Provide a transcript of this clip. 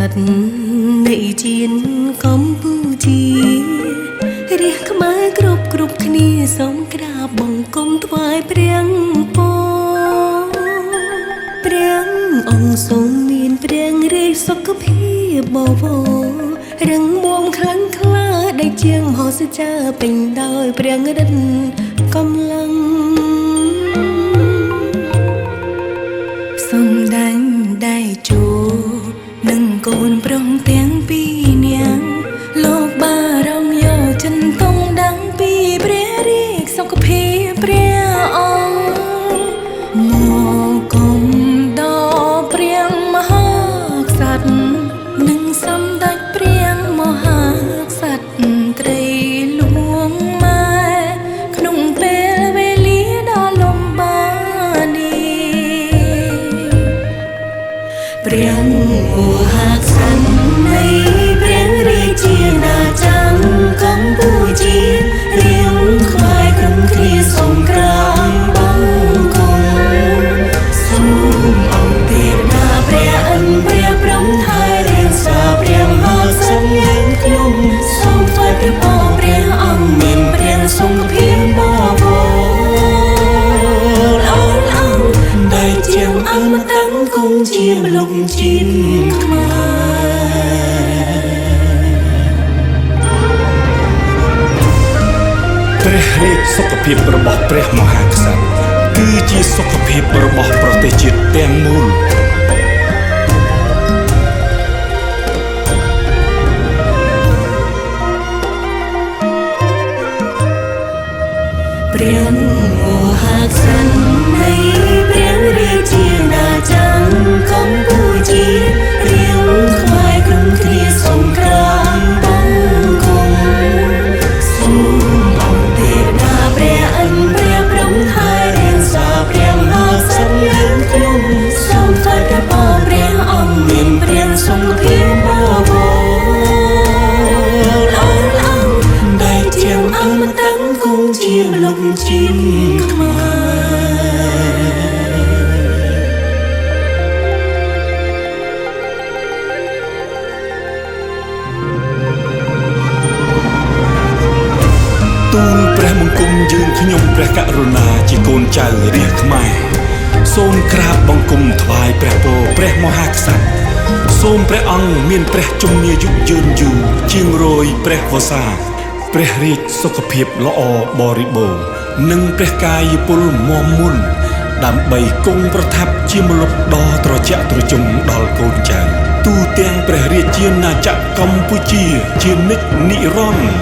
តនៃជាតិកម្ពុជារាជខ្មែរគ្រប់គ្នាសូមក្រាបបង្គំថ្វាយព្រះពរព្រះអង្គសូមមានព្រះរាជសុខភាពបវររឹងមាំខ្លាំងក្លាដែលជាងមហោសចាពេញដោយព្រះឫទ្ធិកម្លាំងសំដាញ់ដៃជោនឹងកូនប្រុសទាំងពីរនាក់លោកបារម្ភយកចិនតុងដឹងពីព្រះរាជសុខភាពព្រះអង្គមកគុំដល់ព្រះមហាក្សត្រនិងសម្ដេចព្រះមហាក្សត្រត្រីលួងម៉ែក្នុងពេលវេលាដ៏លំបាកនេះព្រះមហាក្សត្រនៃព្រះរាជាណាចក្រកម្ពុជារៀងខ្វាយក្រុមគ្នាសូមក្រាបបង្គំសូមអង្គទេវតាព្រះអិនព្រះព្រំថែរាសាព្រះមហាក្សត្រយើងខ្ញុំសូមថ្វាយព្រះពរព្រះអង្គមានព្រះសុខភាពបវរអរអង្គដែលជាអមតៈគង់ជាម្លប់ជាតិព្រះរាជសុខភាពរបស់ព្រះមហាក្សត្រគឺជាសុខភាពរបស់ប្រទេសជាតិទាំងមូលព្រះមហាក្សត្រនៃព្រះរាជាណាចក្រកម្ពុជារៀងខ្វាយក្រុមគ្នាសូមក្រាបបង្គំសូមអង្គទេវតាព្រះអិនព្រះព្រំថែរាសាព្រះមហាក្សត្រយើងខ្ញុំសូមថ្វាយព្រះពរព្រះអង្គមានព្រះសុខភាពបវរអរអង្គដែលជាអមតៈគង់ជាម្លប់ជាតិទូលព្រះបង្គំយើងខ្ញុំព្រះករុណាជាកូនចៅរាជខ្មែរសូមក្រាបបង្គំថ្វាយព្រះពរព្រះមហាក្សត្រសូមព្រះអង្គមានព្រះជន្មាយុយឺនយូរជាងរយព្រះវស្សាព្រះរាជសុខភាពល្អបរិបូរណ៍និងព្រះកាយពលមាំមួនដើម្បីគង់ប្រថាប់ជាម្លប់ដ៏ត្រជាក់ត្រជុំដល់កូនចៅទូទាំងព្រះរាជាណាចក្រកម្ពុជាជានិច្ចនិរន្តរ៍